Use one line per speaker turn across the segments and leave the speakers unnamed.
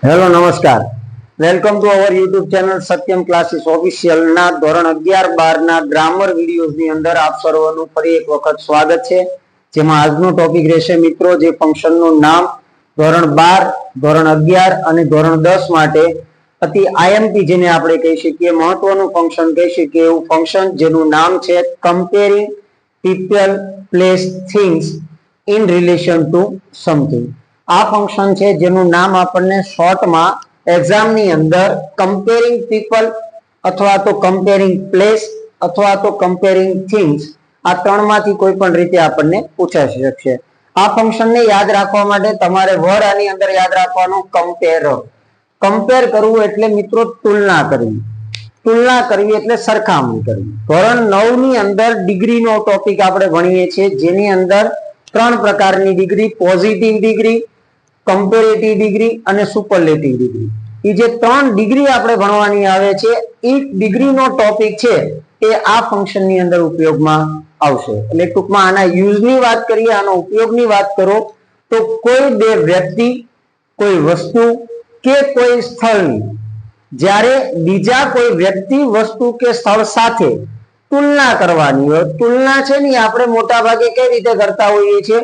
Hello નમસ્કાર, welcome to our YouTube channel Satyam classes official ના ધોરણ 11-12 ના ગ્રામર વિડીયોઝ ની અંદર આપ સર્વનું ફરી એક વખત સ્વાગત છે। જેમાં આજનો ટોપિક રહેશે મિત્રો જે ફંક્શન નું નામ ધોરણ 12, ધોરણ 11 અને ધોરણ 10 માટે અતિ આઈએમપી જેને આપણે કહી શકીએ મહત્વનું ફંક્શન કહી શકીએ એવું ફંક્શન જેનું નામ છે comparing people, place, things in relation two something. આ ફંક્શન છે જેનું નામ આપણને શોર્ટમાં એક્ઝામ ની અંદર કમ્પેરિંગ પીપલ અથવા તો કમ્પેરિંગ પ્લેસ અથવા તો કમ્પેરિંગ થિંગ્સ આ ત્રણમાંથી કોઈ પણ રીતે આપણને પૂછાઈ શકશે। આ ફંક્શનને યાદ રાખવા માટે તમારે વર્ડ આની અંદર યાદ રાખવાનું કમ્પેર। કમ્પેર કરવું એટલે મિત્રો તુલના કરવી, તુલના કરવી એટલે સરખામણી કરવી। ધોરણ 9 ની અંદર ડિગ્રીનો ટોપિક આપણે ભણીએ છીએ જેની અંદર ત્રણ પ્રકારની degree, positive degree, comparative degree અને સુપરલેટિવ ડિગ્રી। એ જે ત્રણ ડિગ્રી આપણે ભણવાની આવે છે એ ડિગ્રીનો ટોપિક છે એ આ ફંક્શન ની અંદર ઉપયોગમાં આવશે। એટલે ટૂંકમાં આના યુઝની વાત કરીએ, આનો ઉપયોગની વાત કરો તો કોઈ બે વ્યક્તિ, કોઈ વસ્તુ કે કોઈ સ્થળની જ્યારે બીજા કોઈ વ્યક્તિ, વસ્તુ કે સ્થળ સાથે તુલના કરવાની હોય, તુલના છે ને આપણે મોટા ભાગે કઈ રીતે કરતા હોઈએ છીએ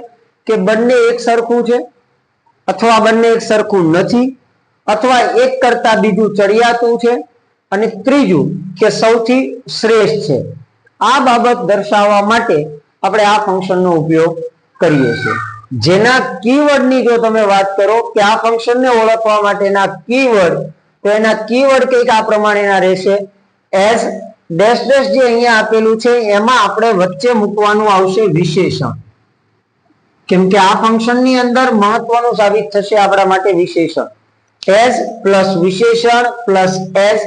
કે બંને એક સરખું છે અથવા બંને એક સરખું નથી અથવા એક કરતા બીજું ચડિયાતું છે અને ત્રીજું કે સૌથી શ્રેષ્ઠ છે। આ બાબત દર્શાવવા માટે આપણે આ ફંક્શનનો ઉપયોગ કરીએ છીએ। જેના કીવર્ડની જો તમે વાત કરો કે આ ફંક્શનને ઓળખવા માટેના કીવર્ડ, તો એના કીવર્ડ કંઈક આ પ્રમાણેના રહેશે। એઝ ડેશ ડેશ જે અહીંયા આપેલું છે એમાં આપણે વચ્ચે મૂકવાનું આવશે વિશેષણ, કેમ કે આ ફંક્શન ની અંદર મહત્વનું સાબિત થશે આપણા માટે વિશેષણ। એઝ પ્લસ વિશેષણ પ્લસ એઝ,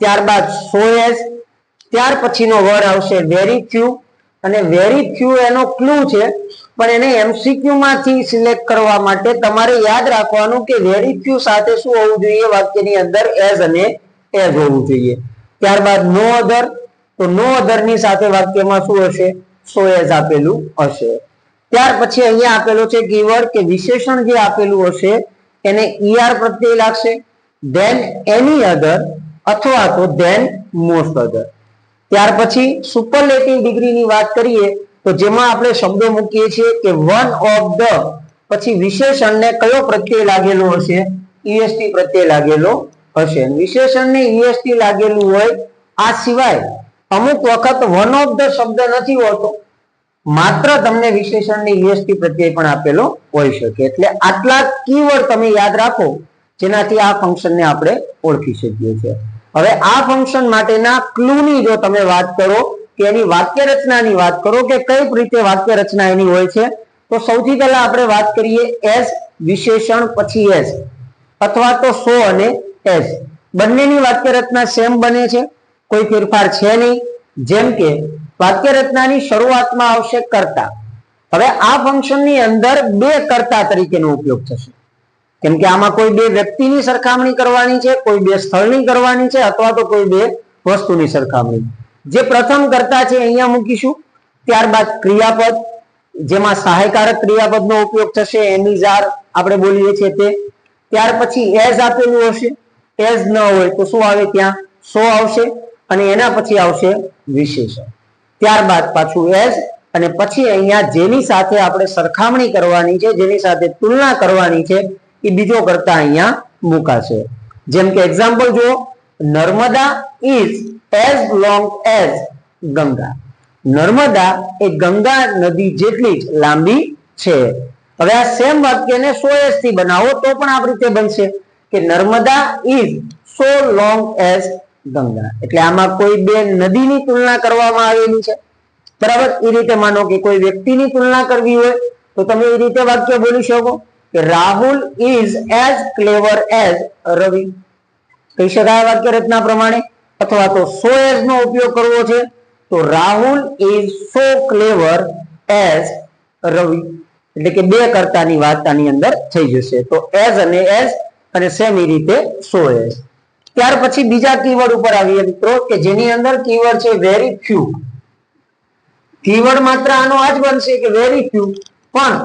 ત્યારબાદ સો એઝ, ત્યાર પછીનો વર્ડ આવશે વેરી ફ્યુ અને વેરી ફ્યુ એનો ક્લુ છે પણ એને એમસીક્યુ માંથી સિલેક્ટ કરવા માટે તમારે યાદ રાખવાનું કે વેરી ફ્યુ સાથે શું હોવું જોઈએ વાક્યની અંદર એઝ અને એઝ હોવું જોઈએ। ત્યારબાદ નો અધર, તો નો અધર ની સાથે વાક્યમાં શું હશે, સો એઝ આપેલું હશે। ત્યાર પછી અહીંયા આપેલો છે કીવર્ડ કે વિશેષણ જે આપેલું હશે એને ઈઆર પ્રત્યય લાગશે, ધેન એની અધર અથવા તો ધેન મોસ્ટ અધર। ત્યાર પછી સુપરલેટિવ ડિગ્રીની વાત કરીએ તો જેમાં આપણે શબ્દો મૂકીએ છીએ કે વન ઓફ ધ પછી વિશેષણને કયો પ્રત્યય લાગેલો હશે, ઈએસટી પ્રત્યય લાગેલો હશે। વિશેષણને ઈએસટી લાગેલું હોય આ સિવાય અમુક વખત વન ઓફ ધ શબ્દ નથી હોતો, માત્ર તમને વિશેષણની ઈએસટી પ્રત્યય પણ આપેલો હોઈ શકે। એટલે આટલા કીવર્ડ તમે યાદ રાખો જેનાથી આ ફંક્શનને આપણે ઓળખી શકીએ છીએ। હવે આ ફંક્શન માટેના ક્લુની જો તમે વાત કરો કે એની વાક્ય રચનાની વાત કરો કે કઈ રીતે વાક્ય રચના એની હોય છે, તો સૌથી પહેલા આપણે વાત કરીએ એઝ વિશેષણ પછી એઝ અથવા તો સો અને એઝ બંનેની વાક્ય રચના સેમ બને છે, કોઈ ફેરફાર છે નહીં। જેમ કે વાક્ય રચનાની શરૂઆતમાં આવશે કર્તા। હવે આ ફંક્શન ની અંદર બે કર્તા તરીકેનો ઉપયોગ થશે, કેમ કે આમાં કોઈ બે વ્યક્તિની સરખામણી કરવાની છે, કોઈ બે સ્થળની કરવાની છે અથવા તો કોઈ બે વસ્તુની સરખામણી। જે પ્રથમ કર્તા છે અહીંયા મૂકીશું, ત્યારબાદ ક્રિયાપદ જેમાં સહાયકારક ક્રિયાપદનો ઉપયોગ થશે, એમિઝાર આપણે બોલીએ છીએ તે। ત્યાર પછી એઝ આપેલું હશે, એઝ ન હોય તો શું આવે, ત્યાં સો આવશે અને એના પછી આવશે વિશેષણ। ત્યારબાદ પાછું એઝ અને પછી અહીંયા જેની સાથે આપણે સરખામણી કરવાની છે, જેની સાથે તુલના કરવાની છે એ બીજો કરતા અહીંયા મુકાશે। જેમ કે એક્ઝામ્પલ જુઓ, Narmada is as long as Ganga. Narmada એ ગંગા નદી જેટલી જ લાંબી છે। હવે આ સેમ વાક્યને સો એઝ થી બનાવો તો પણ આ રીતે બનશે કે Narmada is so long as Ganga. એટલે આમાં કોઈ બે નદીની તુલના કરવામાં આવેલી છે, બરાબર। એ રીતે માનો કે કોઈ વ્યક્તિની તુલના કરવી હોય તો તમે એ રીતે વાક્ય બોલી શકો કે Rahul is as clever as Ravi, કહી શકાય વાક્ય રચના પ્રમાણે। અથવા તો સો એઝ નો ઉપયોગ કરવો છે તો Rahul is so clever as Ravi, એટલે કે બે કર્તાની વાત આની અંદર થઈ જશે। તો એઝ અને સેમ એ રીતે સો એઝ। ત્યાર પછી બીજા કીવર્ડ ઉપર આવીએ મિત્રો કે જેની અંદર કીવર્ડ છે વેરી ફ્યુ। કીવર્ડ માત્ર આનો આ જ બનશે કે વેરી ફ્યુ, પણ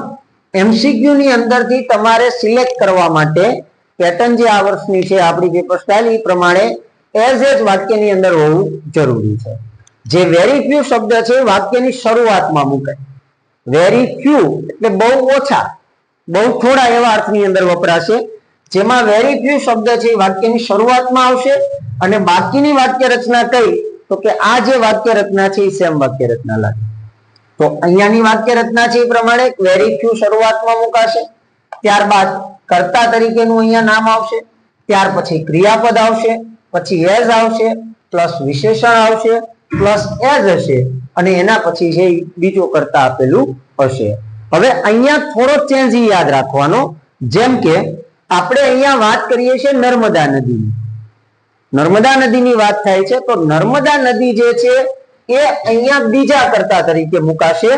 એમસીક્યુ ની અંદરથી તમારે સિલેક્ટ કરવા માટે પેટર્ન જે આ વર્ષની છે આપણી પેપર સ્ટાઇલ એ પ્રમાણે એઝ એજ વાક્યની અંદર હોવું જરૂરી છે. જે વેરી ફ્યુ શબ્દ છે વાક્યની શરૂઆતમાં મુકાય. વેરી ફ્યુ એટલે બહુ ઓછા, બહુ થોડા એવા અર્થની અંદર વપરાશે. જેમાં વેરી ફ્યુ શબ્દ છે વાક્યની શરૂઆતમાં આવશે અને બાકીની વાક્ય રચના કઈ તો કે આ જે વાક્ય રચના છે એ સેમ વાક્ય રચના લાગે. તો અહીંયાની વાક્ય રચના છે એ પ્રમાણે વેરી ફ્યુ શરૂઆતમાં મુકાશે, ત્યારબાદ કર્તા તરીકેનું અહીંયા નામ આવશે, ત્યાર પછી ક્રિયાપદ આવશે, પછી એઝ આવશે, પ્લસ વિશેષણ આવશે, પ્લસ એઝ હશે અને એના પછી છે બીજો કર્તા આપેલું હશે. હવે અહીંયા થોડો ચેન્જ યાદ રાખવાનો, જેમ કે આપણે અહીંયા વાત કરીએ છીએ નર્મદા નદીની. નર્મદા નદીની વાત થાય છે તો નર્મદા નદી જે છે એ અહીંયા બીજા કર્તા તરીકે મુકાશે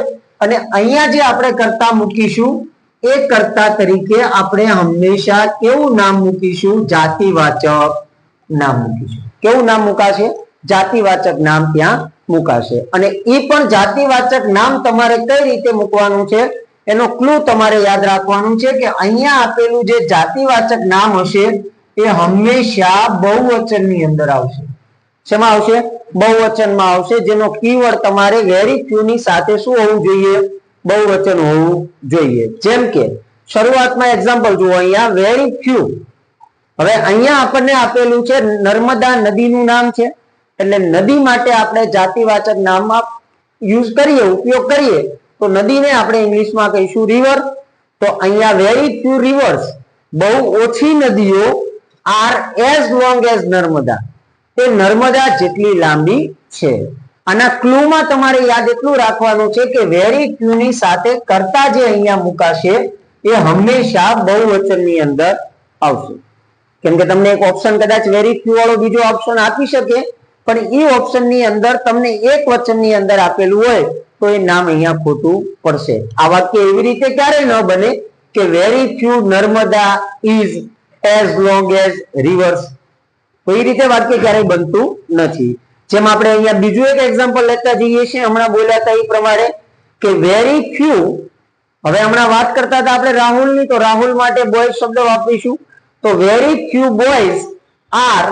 અને અહીંયા જે આપણે કર્તા મૂકીશું એ કર્તા તરીકે આપણે હંમેશા કેવું નામ મૂકીશું? જાતિવાચક નામ મૂકીશું. કેવું નામ મુકાશે? જાતિવાચક નામ ત્યાં મુકાશે. અને એ પણ જાતિવાચક નામ તમારે કઈ રીતે મૂકવાનું છે એનો ક્લુ તમારે યાદ રાખવાનું છે કે અહીંયા આપેલું જે જાતિવાચક નામ હશે એ હંમેશા બહુવચનની અંદર આવશે. શેમાં આવશે? બહુવચનમાં આવશે. જેનો કીવર્ડ તમારે વેરી ફ્યુ ની સાથે શું હોવું જોઈએ? બહુવચન હોવું જોઈએ. જેમ કે શરૂઆતમાં એક્ઝામ્પલ જુઓ, અહીંયા વેરી ફ્યુ. હવે અહીંયા આપણને આપેલું છે નર્મદા નદીનું નામ છે એટલે નદી માટે આપણે જાતિવાચક નામમાં યુઝ કરીએ, ઉપયોગ કરીએ તો નદીને આપણે ઇંગ્લિશમાં કહીશું રિવર. તો અહીંયા વેરી ફ્યુ રિવર્સ, બહુ ઓછી નદીઓ are as long as Narmada, તે નર્મદા જેટલી લાંબી છે. આના ક્લુમાં તમારે યાદ એટલું રાખવાનું છે કે વેરી ફ્યુ ની સાથે કર્તા જે અહીંયા મુકાશે એ હંમેશા બહુવચનની અંદર આવશે. કેમ કે તમને એક ઓપ્શન કદાચ વેરી ફ્યુ વાળો બીજો ઓપ્શન આપી શકે, પણ એ ઓપ્શન ની અંદર તમને એક વચનની અંદર આપેલું હોય તો એ નામ અહીંયા ખોટું પડશે. આ વાક્ય એવી રીતે ક્યારેય ન બને કે very few Narmada is as long as reverse. તો એ રીતે વાક્ય ક્યારેય બનતું નથી. જેમ આપણે અહીંયા બીજું એક એક્ઝામ્પલ લેતા જઈએ છીએ, હમણાં બોલ્યા હતા એ પ્રમાણે કે વેરી ફ્યુ. હવે હમણાં વાત કરતા હતા આપણે રાહુલની, તો રાહુલ માટે બોય શબ્દ વાપરીશું. તો very few boys are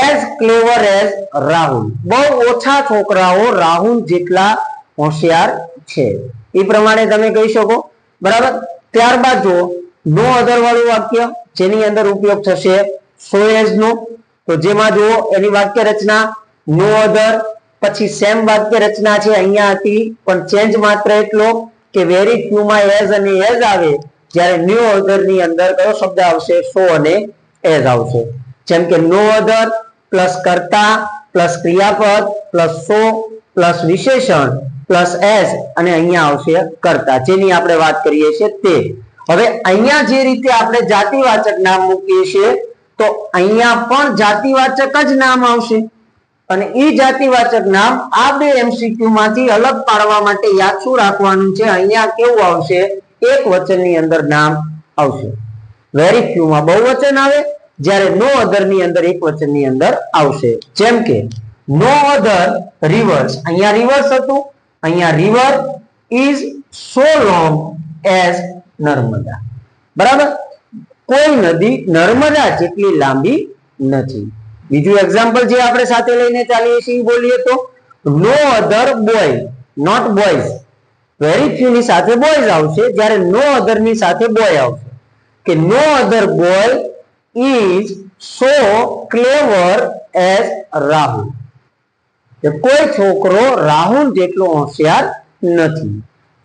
as clever as Rahul. બહુ ઓછા છોકરાઓ રાહુલ જેટલા હોશિયાર છે. એ પ્રમાણે તમે કહી શકો, બરાબર. ત્યારબાદ જો નો અધર વાળું વાક્ય જેની અંદર ઉપયોગ થશે સો એઝ નો. તો જેમાં જુઓ એની વાક્ય રચના નો અધર, પછી સેમ વાક્ય રચના છે અહીંયા હતી, પણ ચેન્જ માત્ર એટલો કે વેરી ફ્યુ માં એઝ અને એઝ આવે, જ્યારે નો અધર ની અંદર કયો શબ્દ આવશે? સો અને એઝ આવશે. જેમ કે નો અધર પ્લસ કર્તા પ્લસ ક્રિયાપદ પ્લસ સો પ્લસ વિશેષણ પ્લસ એઝ અને અહીંયા આવશે કર્તા, જેની આપણે વાત કરીએ છીએ તે. હવે અહીંયા જે રીતે આપણે જાતિવાચક નામ મૂકીએ છીએ તો અહીંયા પણ જાતિવાચક જ નામ આવશે અને એ જાતિવાચક નામ આ બે એમસીક્યુ માંથી અલગ પાડવા માટે યાદ શું રાખવાનું છે? અહીંયા કેવું આવશે? એક વચનની અંદર નામ આવશે. વેરી ફ્યુ માં બહુવચન આવે, જ્યારે નો અધર ની અંદર એક વચનની અંદર આવશે. જેમ કે નો અધર રિવર્સ, અહીંયા રિવર્સ હતું, અહીંયા river is so long as Narmada. બરાબર. કોઈ નદી નર્મદા જેટલી લાંબી નથી. બીજું એક્ઝામ્પલ જે આપણે સાથે લઈને ચાલીએ છીએ બોલીએ તો no other boy not boys. Very few ની સાથે બોયઝ આવશે, જ્યારે નો અધર ની સાથે બોય આવશે. કે no other boy is so clever as Rahul. કોઈ છોકરો રાહુલ જેટલો હોશિયાર નથી.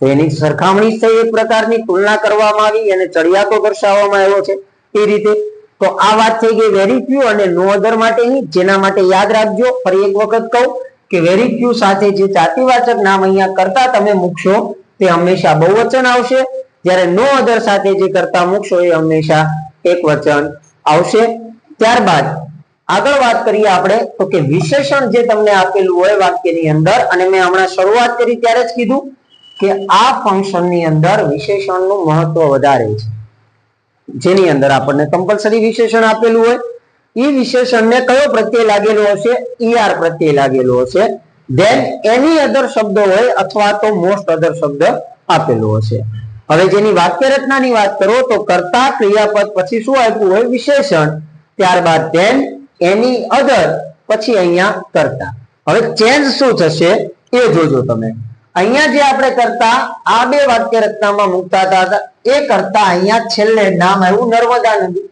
તો એની સરખામણી થઈ, એક પ્રકારની તુલના કરવામાં આવી અને ચડિયાતો દર્શાવવામાં આવ્યો છે એ રીતે. તો આ વાત થઈ ગઈ વેરી ફ્યુ અને નો અધર માટેની, જેના માટે યાદ રાખજો. ફરી એક વખત કહું કે વેરી ફ્યુ સાથે જે જાતિવાચક નામ અહીંયા કરતા તમે મૂકશો તે હંમેશા બહુવચન આવશે, જ્યારે નો અધર સાથે જે કરતા મૂકશો એ હંમેશા એક વચન આવશે. ત્યારબાદ આગળ વાત કરીએ આપણે તો કે વિશેષણ જે તમને આપેલું હોય વાક્યની અંદર, અને મેં હમણાં શરૂઆત કરી ત્યારે જ કીધું કે આ ફંક્શનની અંદર વિશેષણનું મહત્વ વધારે છે. જેની અંદર આપણને કમ્પલસરી વિશેષણ આપેલું હોય એ વિશેષણને કયો પ્રત્યય લાગેલો હશે? ઈઆર પ્રત્યય લાગેલો હશે. ધેન એની અધર શબ્દ હોય અથવા તો મોસ્ટ અધર શબ્દ આપેલો હશે. હવે જેની વાક્ય રચનાની વાત કરો તો કર્તા ક્રિયાપદ પછી શું આપ્યું હોય? વિશેષણ, ત્યારબાદ then, any other, પછી અહીંયા કર્તા. હવે ચેન્જ શું થશે એ જોજો તમે. અહીંયા જે આપણે કરતા આ બે વાક્ય રચનામાં મૂકતા હતા એ કરતા અહીંયા છેલ્લે નામ આવ્યું નર્મદા નદી,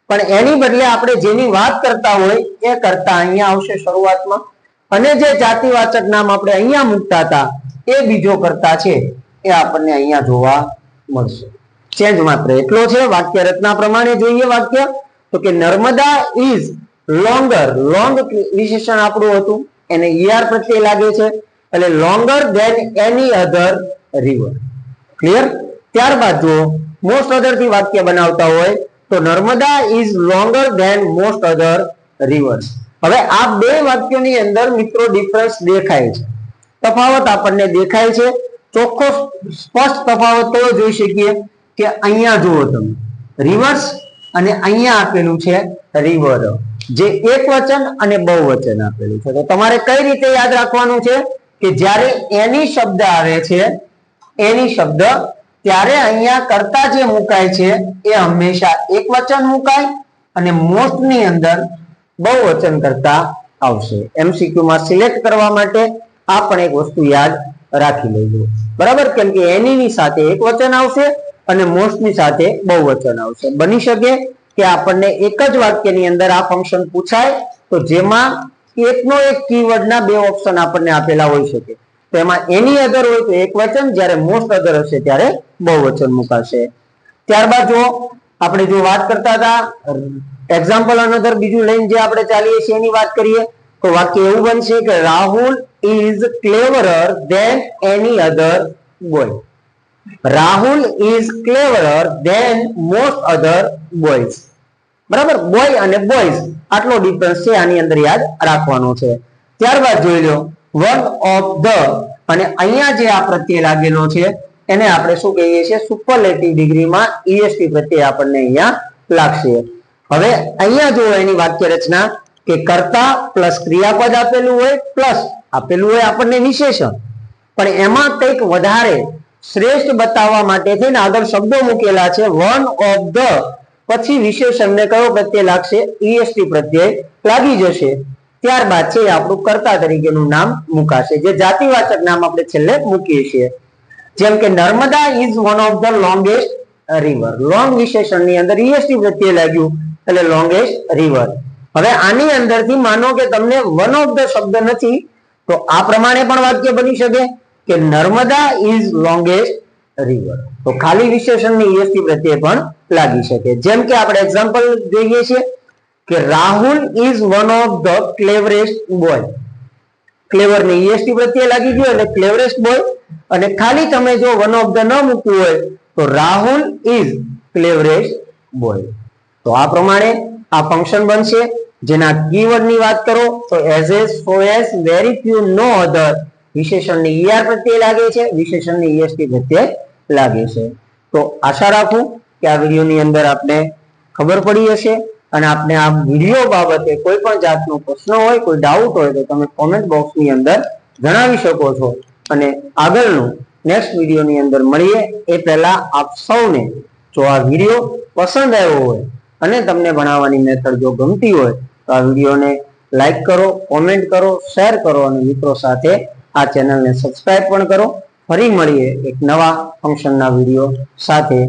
પણ એની બદલે આપણે જેની વાત કરતા હોય એ કરતા અહીંયા આવશે શરૂઆતમાં, અને જે જાતિવાચક નામ આપણે અહીંયા મૂકતા હતા એ બીજો કરતા છે એ આપણને અહીંયા જોવા મળશે. ચેન્જ માત્ર એટલો છે. વાક્ય રચના પ્રમાણે જોઈએ વાક્ય તો કે નર્મદા ઇઝ લોંગર, લોંગ વિશેષણ આપણું હતું એને ઈઆર પ્રત્યે લાગે છે એટલે longer than any other river. Clear? ત્યારબાદ જો મોસ્ટ અધર થી વાક્ય બનાવતા હોય તો Narmada is longer than most other rivers. હવે આ બે વાક્યોની અંદર મિત્રો ડિફરન્સ દેખાય છે, તફાવત આપણને દેખાય છે. ચોખ્ખો સ્પષ્ટ તફાવત કયો જોઈ શકીએ કે અહીંયા જુઓ તમે રિવર્સ અને અહીંયા આપેલું છે રિવર, જે એક વચન અને બહુવચન આપેલું છે. તો તમારે કઈ રીતે યાદ રાખવાનું છે કે જ્યારે એની શબ્દ આવે છે એની શબ્દ ત્યારે અહીંયા કરતા જે મુકાય છે એ હંમેશા એક વચન મુકાય અને મોસ્ટ ની અંદર બહુવચન કરતા આવશે. એમસીક્યુ માં સિલેક્ટ કરવા માટે આ પણ એક વસ્તુ યાદ રાખી લેજો, બરાબર? કેમ કે એની ની સાથે એક વચન આવશે અને મોસ્ટ ની સાથે બહુવચન આવશે. બની શકે કે આપણને એક જ વાક્યની અંદર આ ફંક્શન પૂછાય તો જેમાં એકનો એક કીવર્ડ ના બે ઓપ્શન આપણને આપેલા હોઈ શકે. તો એમાં એની અધર હોય તો એક વચન, જ્યારે મોસ્ટ અધર હશે ત્યારે બહુવચન મુકાશે. ત્યારબાદ જો આપણે જો વાત કરતા હતા એક્ઝામ્પલ અનધર બીજું લઈને જે આપણે ચાલીએ છીએ એની વાત કરીએ તો વાક્ય એવું બનશે કે Rahul is cleverer than any other boy. Rahul is cleverer than most other boys. બરાબર? બોય અને બોયઝ આટલો ડિફરન્સ છે, આની અંદર યાદ રાખવાનો છે. ત્યારબાદ જોઈ લો વન ઓફ ધ, અને અહીંયા જે આ પ્રત્યય લાગેલો છે એને આપણે શું કહીએ છીએ? સુપરલેટિવ ડિગ્રીમાં ઈએસટી પ્રત્યય આપણને અહીંયા લાગશે. હવે અહીંયા જો એની વાક્ય રચના કે કર્તા પ્લસ ક્રિયાપદ આપેલું હોય પ્લસ આપેલું હોય આપણને વિશેષણ, પણ એમાં કંઈક વધારે શ્રેષ્ઠ બતાવવા માટે થઈને આગળ શબ્દો મૂકેલા છે. વન ઓફ ધ પછી વિશેષણને કયો પ્રત્યય લાગશે? ઈએસટી પ્રત્યય લાગી જશે. ત્યારબાદ છે આપણું કર્તા તરીકેનું નામ મુકાશે, જે જાતિવાચક નામ આપણે છેલ્લે મૂકીએ છીએ. જેમ કે Narmada is one of the longest river. Long વિશેષણની અંદર ઈએસટી પ્રત્યય લાગ્યું એટલે લોંગેસ્ટ રિવર. હવે આની અંદરથી માનો કે તમને વન ઓફ ધ શબ્દ નથી તો આ પ્રમાણે પણ વાક્ય બની શકે કે નર્મદા ઇઝ લોંગેસ્ટ રિવર. તો ખાલી વિશેષણની ઈએસટી પ્રત્યય પણ લાગી શકે. જેમ કે આપણે એક્ઝામ્પલ જોઈએ છીએ કે Rahul is one of the cleverest boy. Clever ને ઈએસટી પ્રત્યય લાગી ગયો એટલે ક્લેવરેસ્ટ બોય, અને ખાલી તમે જો વન ઓફ ધ ન મૂકવું હોય તો રાહુલ ઇઝ ક્લેવરેસ્ટ બોય. તો આ પ્રમાણે આ ફંક્શન બનશે. જેના કીવર્ડ ની વાત કરો તો as as, so as, very few, no other વિશેષણની ઈઆર પ્રત્યય લાગે છે, વિશેષણની ઈએસટી પ્રત્યય લાગે છે. તો આશા રાખું કે આ વિડીયોની અંદર આપને ખબર પડી હશે અને આપને આ વિડીયો બાબતે કોઈ પણ જાતનો પ્રશ્ન હોય, કોઈ ડાઉટ હોય તો તમે કોમેન્ટ બોક્સની અંદર જણાવી શકો છો. અને આગળનું નેક્સ્ટ વિડીયોની અંદર મળીએ એ પહેલા આપ સૌને જો આ વિડીયો પસંદ આવ્યો હોય અને તમને ભણાવવાની મેથડ જો ગમતી હોય તો આ વિડીયોને લાઈક કરો, કોમેન્ટ કરો, શેર કરો અને મિત્રો સાથે આ ચેનલને સબસ્ક્રાઇબ પણ કરો. ફરી મળીએ એક નવા ફંક્શનના વિડીયો સાથે.